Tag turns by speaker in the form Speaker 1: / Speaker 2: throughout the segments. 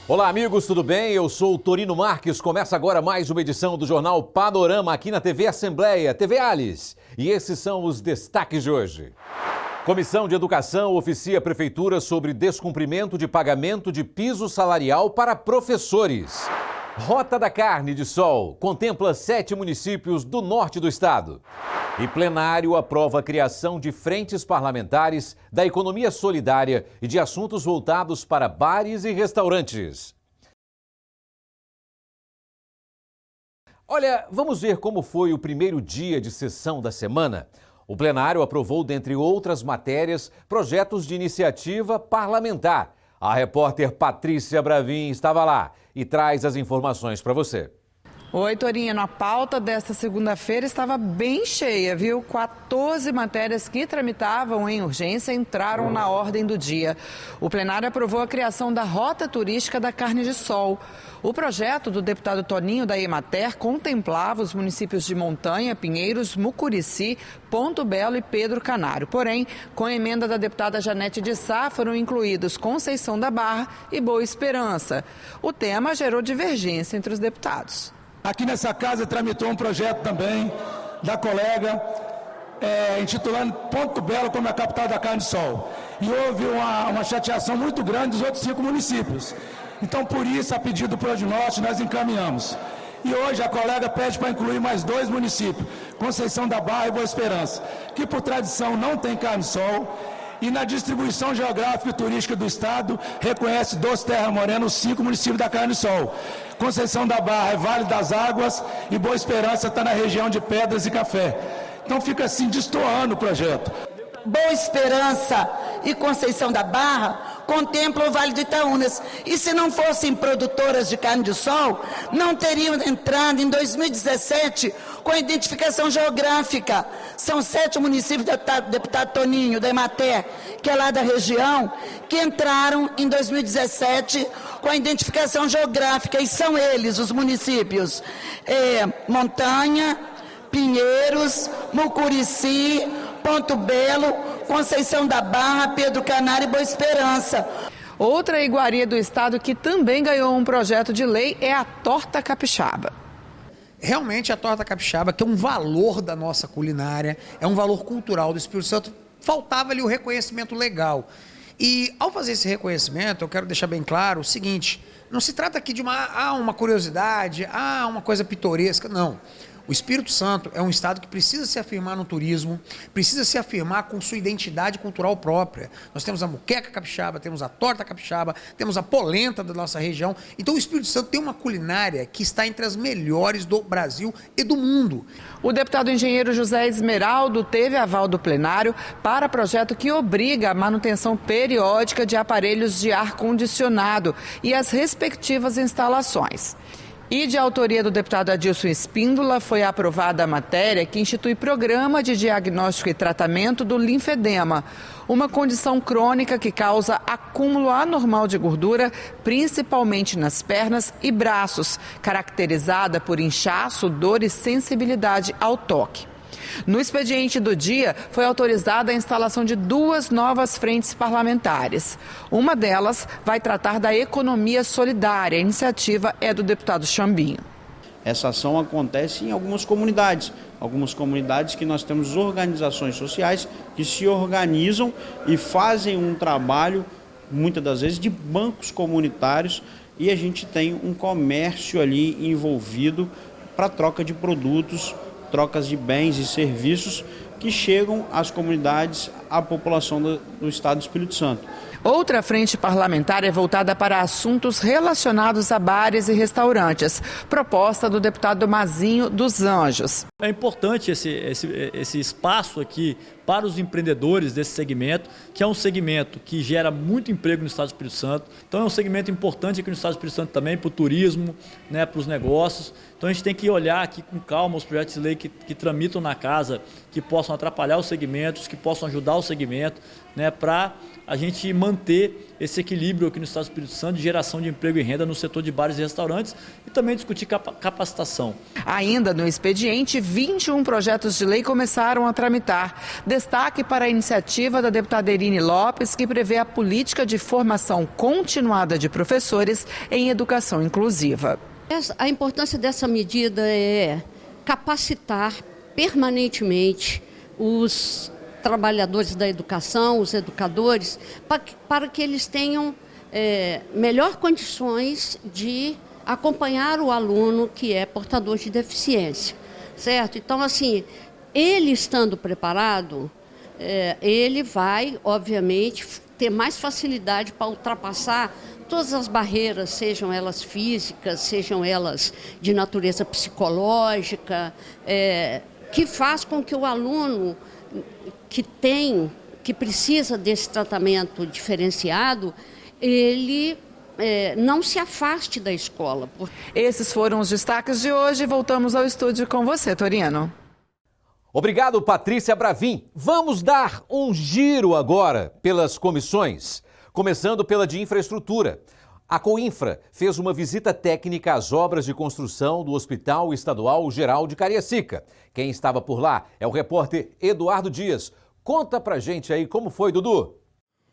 Speaker 1: Olá, amigos, tudo bem? Eu sou o Torino Marques. Começa agora mais uma edição do Jornal Panorama aqui na TV Assembleia, TV Alice. E esses são os destaques de hoje. Comissão de Educação oficia a Prefeitura sobre descumprimento de pagamento de piso salarial para professores. Rota da Carne de Sol contempla 7 municípios do norte do estado. E plenário aprova a criação de frentes parlamentares da economia solidária e de assuntos voltados para bares e restaurantes. Olha, vamos ver como foi o primeiro dia de sessão da semana. O plenário aprovou, dentre outras matérias, projetos de iniciativa parlamentar. A repórter Patrícia Bravin estava lá e traz as informações para você.
Speaker 2: Oi, Torino. A pauta desta segunda-feira estava bem cheia, viu? 14 matérias que tramitavam em urgência entraram na ordem do dia. O plenário aprovou a criação da Rota Turística da Carne de Sol. O projeto do deputado Toninho da Emater contemplava os municípios de Montanha, Pinheiros, Mucurici, Ponto Belo e Pedro Canário. Porém, com a emenda da deputada Janete de Sá, foram incluídos Conceição da Barra e Boa Esperança. O tema gerou divergência entre os deputados.
Speaker 3: Aqui nessa casa tramitou um projeto também da colega intitulando Ponto Belo como a capital da carne de sol. E houve uma chateação muito grande dos outros 5 municípios. Então, por isso, a pedido do Prodnorte, nós encaminhamos. E hoje a colega pede para incluir mais 2 municípios, Conceição da Barra e Boa Esperança, que por tradição não tem carne de sol. E na distribuição geográfica e turística do estado, reconhece dos Terra Morena os 5 municípios da carne de sol. Conceição da Barra é Vale das Águas e Boa Esperança está na região de Pedras e Café. Então fica assim, destoando o projeto.
Speaker 4: Boa Esperança e Conceição da Barra contemplam o Vale do Itaúnas. E se não fossem produtoras de carne de sol, não teriam entrado em 2017 com a identificação geográfica. São 7 municípios, deputado Toninho da Emater, que é lá da região, que entraram em 2017 com a identificação geográfica. E são eles, os municípios Montanha, Pinheiros, Mucurici, Ponto Belo, Conceição da Barra, Pedro Canário e Boa Esperança.
Speaker 2: Outra iguaria do estado que também ganhou um projeto de lei é a torta capixaba.
Speaker 5: Realmente a torta capixaba, que é um valor da nossa culinária, é um valor cultural do Espírito Santo, faltava ali o reconhecimento legal. E ao fazer esse reconhecimento, eu quero deixar bem claro o seguinte, não se trata aqui de uma curiosidade, uma coisa pitoresca, não. O Espírito Santo é um estado que precisa se afirmar no turismo, precisa se afirmar com sua identidade cultural própria. Nós temos a moqueca capixaba, temos a torta capixaba, temos a polenta da nossa região. Então o Espírito Santo tem uma culinária que está entre as melhores do Brasil e do mundo.
Speaker 2: O deputado engenheiro José Esmeraldo teve aval do plenário para projeto que obriga a manutenção periódica de aparelhos de ar-condicionado e as respectivas instalações. E de autoria do deputado Adilson Espíndola, foi aprovada a matéria que institui programa de diagnóstico e tratamento do linfedema, uma condição crônica que causa acúmulo anormal de gordura, principalmente nas pernas e braços, caracterizada por inchaço, dor e sensibilidade ao toque. No expediente do dia, foi autorizada a instalação de 2 novas frentes parlamentares. Uma delas vai tratar da economia solidária. A iniciativa é do deputado Chambinho.
Speaker 6: Essa ação acontece em algumas comunidades que nós temos organizações sociais que se organizam e fazem um trabalho, muitas das vezes, de bancos comunitários, e a gente tem um comércio ali envolvido para troca de produtos, trocas de bens e serviços que chegam às comunidades, à população do estado do Espírito Santo.
Speaker 2: Outra frente parlamentar é voltada para assuntos relacionados a bares e restaurantes. Proposta do deputado Mazinho dos Anjos.
Speaker 7: É importante esse espaço aqui para os empreendedores desse segmento, que é um segmento que gera muito emprego no estado do Espírito Santo. Então é um segmento importante aqui no estado do Espírito Santo também para o turismo, né, para os negócios. Então a gente tem que olhar aqui com calma os projetos de lei que tramitam na casa, que possam possam atrapalhar os segmentos, que possam ajudar o segmento, né, para a gente manter esse equilíbrio aqui no Estado do Espírito Santo de geração de emprego e renda no setor de bares e restaurantes e também discutir capacitação.
Speaker 2: Ainda no expediente, 21 projetos de lei começaram a tramitar. Destaque para a iniciativa da deputada Irine Lopes, que prevê a política de formação continuada de professores em educação inclusiva.
Speaker 8: A importância dessa medida é capacitar permanentemente os trabalhadores da educação, os educadores, para que eles tenham melhor condições de acompanhar o aluno que é portador de deficiência, certo? Então, assim, ele estando preparado, ele vai, obviamente, ter mais facilidade para ultrapassar todas as barreiras, sejam elas físicas, sejam elas de natureza psicológica, que faz com que o aluno que precisa desse tratamento diferenciado, ele não se afaste da escola.
Speaker 2: Esses foram os destaques de hoje. Voltamos ao estúdio com você, Toriano.
Speaker 1: Obrigado, Patrícia Bravin. Vamos dar um giro agora pelas comissões, começando pela de infraestrutura. A Coinfra fez uma visita técnica às obras de construção do Hospital Estadual Geral de Cariacica. Quem estava por lá é o repórter Eduardo Dias. Conta pra gente aí como foi, Dudu.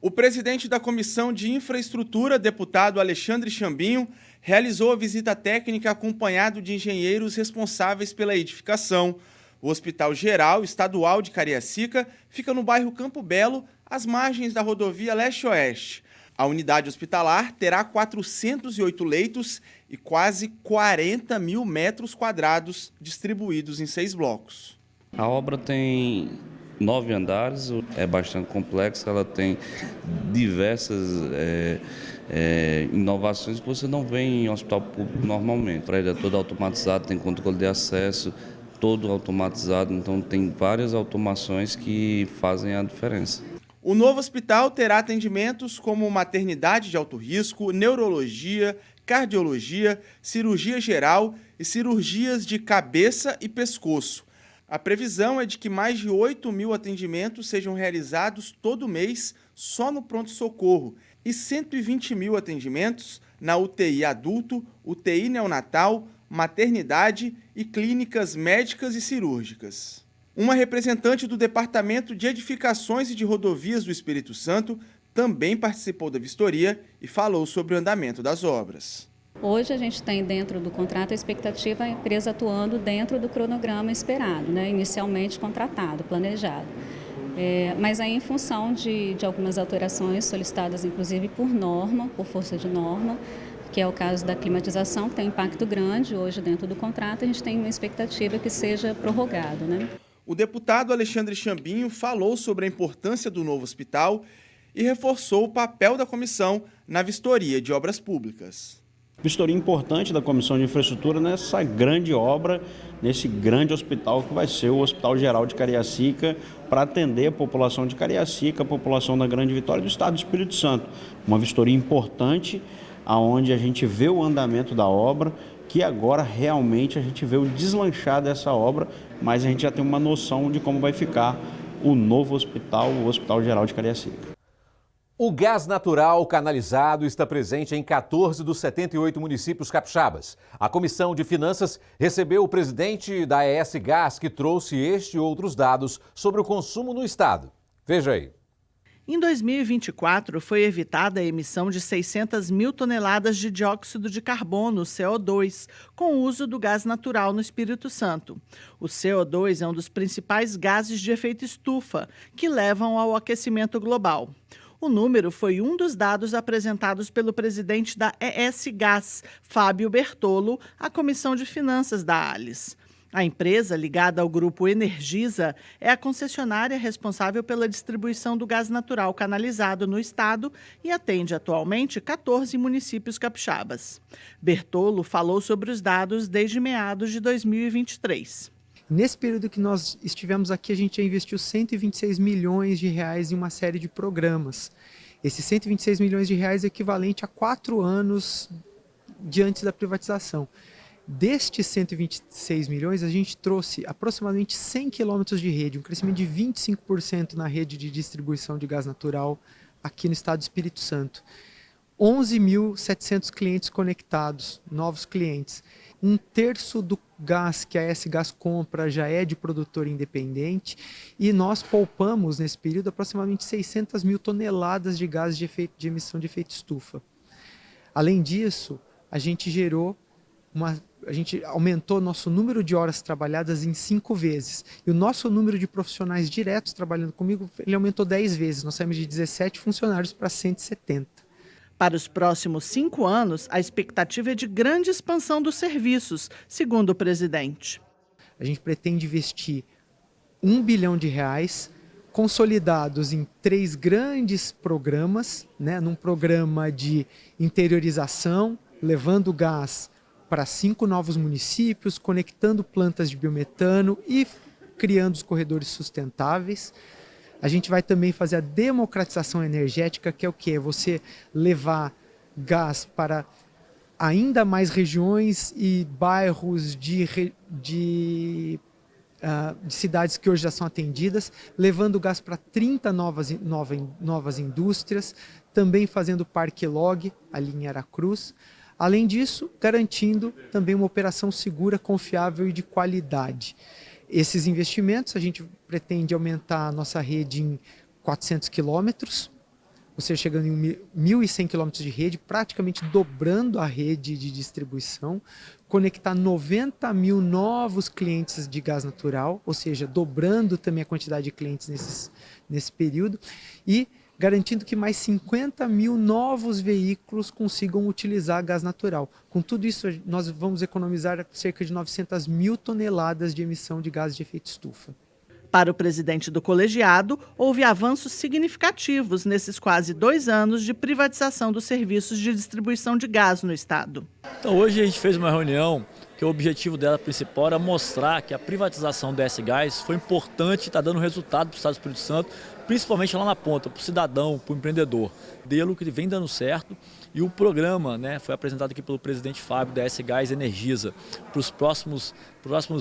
Speaker 9: O presidente da Comissão de Infraestrutura, deputado Alexandre Chambinho, realizou a visita técnica acompanhado de engenheiros responsáveis pela edificação. O Hospital Geral Estadual de Cariacica fica no bairro Campo Belo, às margens da rodovia Leste-Oeste. A unidade hospitalar terá 408 leitos e quase 40 mil metros quadrados distribuídos em 6 blocos.
Speaker 10: A obra tem 9 andares, é bastante complexa, ela tem diversas inovações que você não vê em hospital público normalmente. O prédio é todo automatizado, tem controle de acesso, todo automatizado, então tem várias automações que fazem a diferença.
Speaker 9: O novo hospital terá atendimentos como maternidade de alto risco, neurologia, cardiologia, cirurgia geral e cirurgias de cabeça e pescoço. A previsão é de que mais de 8 mil atendimentos sejam realizados todo mês só no pronto-socorro e 120 mil atendimentos na UTI adulto, UTI neonatal, maternidade e clínicas médicas e cirúrgicas. Uma representante do Departamento de Edificações e de Rodovias do Espírito Santo também participou da vistoria e falou sobre o andamento das obras.
Speaker 11: Hoje a gente tem dentro do contrato a expectativa da empresa atuando dentro do cronograma esperado, né, inicialmente contratado, planejado. Mas aí em função de algumas alterações solicitadas inclusive por norma, por força de norma, que é o caso da climatização, que tem um impacto grande hoje dentro do contrato, a gente tem uma expectativa que seja prorrogado, né?
Speaker 9: O deputado Alexandre Chambinho falou sobre a importância do novo hospital e reforçou o papel da comissão na vistoria de obras públicas.
Speaker 6: Vistoria importante da Comissão de Infraestrutura nessa grande obra, nesse grande hospital que vai ser o Hospital Geral de Cariacica, para atender a população de Cariacica, a população da Grande Vitória do Estado do Espírito Santo. Uma vistoria importante, onde a gente vê o andamento da obra, que agora realmente a gente vê o deslanchar dessa obra, mas a gente já tem uma noção de como vai ficar o novo hospital, o Hospital Geral de Cariacica.
Speaker 1: O gás natural canalizado está presente em 14 dos 78 municípios capixabas. A Comissão de Finanças recebeu o presidente da ES Gás, que trouxe este e outros dados sobre o consumo no estado. Veja aí.
Speaker 12: Em 2024, foi evitada a emissão de 600 mil toneladas de dióxido de carbono, CO2, com o uso do gás natural no Espírito Santo. O CO2 é um dos principais gases de efeito estufa, que levam ao aquecimento global. O número foi um dos dados apresentados pelo presidente da ES Gás, Fábio Bertolo, à Comissão de Finanças da ALIS. A empresa, ligada ao grupo Energisa, é a concessionária responsável pela distribuição do gás natural canalizado no estado e atende atualmente 14 municípios capixabas. Bertolo falou sobre os dados desde meados de 2023.
Speaker 13: Nesse período que nós estivemos aqui, a gente já investiu 126 milhões de reais em uma série de programas. Esses 126 milhões de reais é equivalente a 4 anos de antes da privatização. Destes 126 milhões, a gente trouxe aproximadamente 100 quilômetros de rede, um crescimento de 25% na rede de distribuição de gás natural aqui no estado do Espírito Santo. 11.700 clientes conectados, novos clientes. 1/3 do gás que a S Gás compra já é de produtor independente e nós poupamos nesse período aproximadamente 600 mil toneladas de gás de emissão de efeito estufa. Além disso, a gente aumentou nosso número de horas trabalhadas em 5 vezes. E o nosso número de profissionais diretos trabalhando comigo, ele aumentou 10 vezes. Nós saímos de 17 funcionários para 170.
Speaker 12: Para os próximos 5 anos, a expectativa é de grande expansão dos serviços, segundo o presidente.
Speaker 13: A gente pretende investir R$1 bilhão consolidados em 3 grandes programas, né? Num programa de interiorização, levando gás para 5 novos municípios, conectando plantas de biometano e criando os corredores sustentáveis. A gente vai também fazer a democratização energética, que é o quê? É você levar gás para ainda mais regiões e bairros de cidades que hoje já são atendidas, levando gás para 30 novas indústrias, também fazendo Parque Log, ali em Aracruz. Além disso, garantindo também uma operação segura, confiável e de qualidade. Esses investimentos, a gente pretende aumentar a nossa rede em 400 quilômetros, ou seja, chegando em 1.100 quilômetros de rede, praticamente dobrando a rede de distribuição, conectar 90 mil novos clientes de gás natural, ou seja, dobrando também a quantidade de clientes nesse período, e garantindo que mais 50 mil novos veículos consigam utilizar gás natural. Com tudo isso, nós vamos economizar cerca de 900 mil toneladas de emissão de gases de efeito estufa.
Speaker 12: Para o presidente do colegiado, houve avanços significativos nesses quase 2 anos de privatização dos serviços de distribuição de gás no estado.
Speaker 7: Então, hoje a gente fez uma reunião que o objetivo dela principal era mostrar que a privatização da S Gás foi importante e está dando resultado para o estado do Espírito Santo, principalmente lá na ponta, para o cidadão, para o empreendedor. Delo que vem dando certo e o programa, né, foi apresentado aqui pelo presidente Fábio da S Gás Energisa para os próximos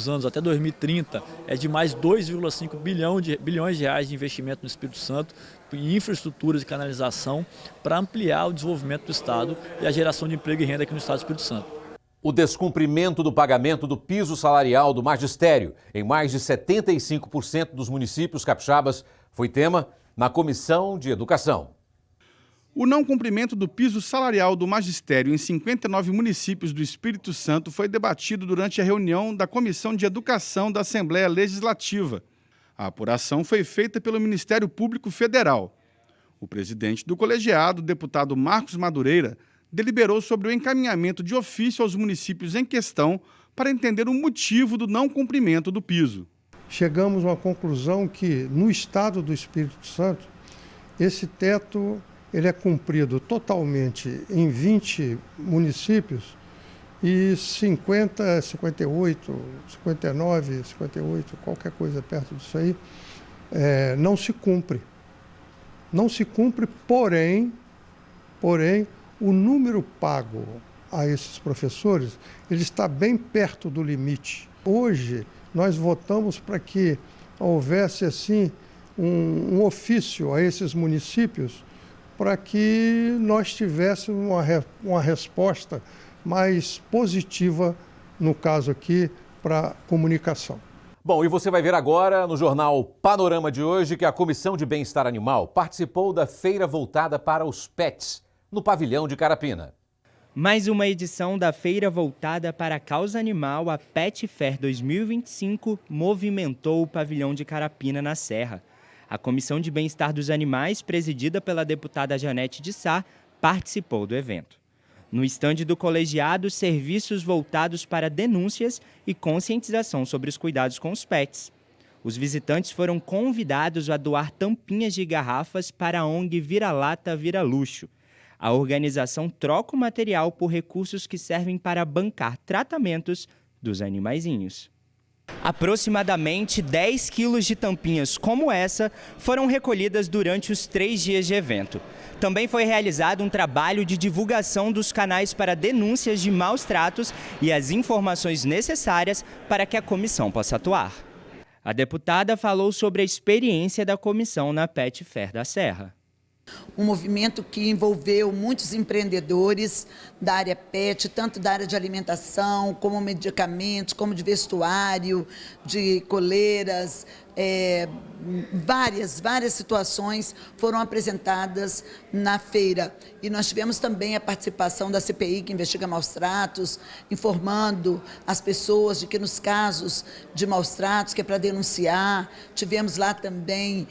Speaker 7: anos, até 2030, é de mais 2,5 bilhões de reais de investimento no Espírito Santo em infraestruturas de canalização para ampliar o desenvolvimento do estado e a geração de emprego e renda aqui no estado do Espírito Santo.
Speaker 1: O descumprimento do pagamento do piso salarial do magistério em mais de 75% dos municípios capixabas foi tema na Comissão de Educação.
Speaker 9: O não cumprimento do piso salarial do magistério em 59 municípios do Espírito Santo foi debatido durante a reunião da Comissão de Educação da Assembleia Legislativa. A apuração foi feita pelo Ministério Público Federal. O presidente do colegiado, deputado Marcos Madureira, deliberou sobre o encaminhamento de ofício aos municípios em questão para entender o motivo do não cumprimento do piso.
Speaker 14: Chegamos a uma conclusão que, no estado do Espírito Santo, esse teto ele é cumprido totalmente em 20 municípios e 50, 58, 59, 58, qualquer coisa perto disso aí, não se cumpre. Não se cumpre, porém, o número pago a esses professores, ele está bem perto do limite. Hoje, nós votamos para que houvesse, assim, um ofício a esses municípios para que nós tivéssemos uma resposta mais positiva, no caso aqui, para a comunicação.
Speaker 1: Bom, e você vai ver agora no jornal Panorama de hoje que a Comissão de Bem-Estar Animal participou da feira voltada para os pets, no pavilhão de Carapina.
Speaker 15: Mais uma edição da feira voltada para a causa animal, a Pet Fair 2025, movimentou o pavilhão de Carapina, na Serra. A Comissão de Bem-Estar dos Animais, presidida pela deputada Janete de Sá, participou do evento. No estande do colegiado, serviços voltados para denúncias e conscientização sobre os cuidados com os pets. Os visitantes foram convidados a doar tampinhas de garrafas para a ONG Vira-Lata Vira Luxo. A organização troca o material por recursos que servem para bancar tratamentos dos animaizinhos. Aproximadamente 10 quilos de tampinhas como essa foram recolhidas durante os 3 dias de evento. Também foi realizado um trabalho de divulgação dos canais para denúncias de maus tratos e as informações necessárias para que a comissão possa atuar. A deputada falou sobre a experiência da comissão na Pet Fair da Serra.
Speaker 4: Um movimento que envolveu muitos empreendedores da área pet, tanto da área de alimentação, como medicamentos, como de vestuário, de coleiras, várias situações foram apresentadas na feira. E nós tivemos também a participação da CPI, que investiga maus tratos, informando as pessoas de que nos casos de maus tratos, que é para denunciar, tivemos lá também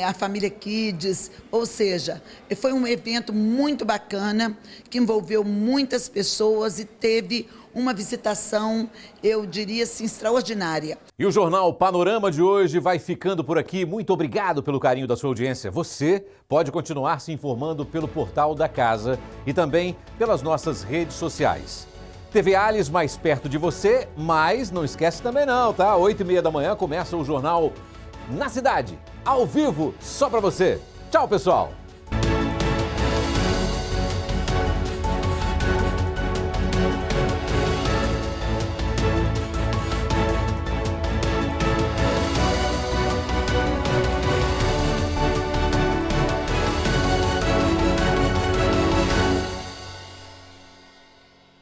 Speaker 4: a Família Kids, ou seja, foi um evento muito bacana, que envolveu muitas pessoas e teve uma visitação, eu diria assim, extraordinária.
Speaker 1: E o Jornal Panorama de hoje vai ficando por aqui. Muito obrigado pelo carinho da sua audiência. Você pode continuar se informando pelo portal da casa e também pelas nossas redes sociais. TV Alice mais perto de você, mas não esquece também não, tá? 8h30 da manhã começa o Jornal Na Cidade, ao vivo, só para você. Tchau, pessoal!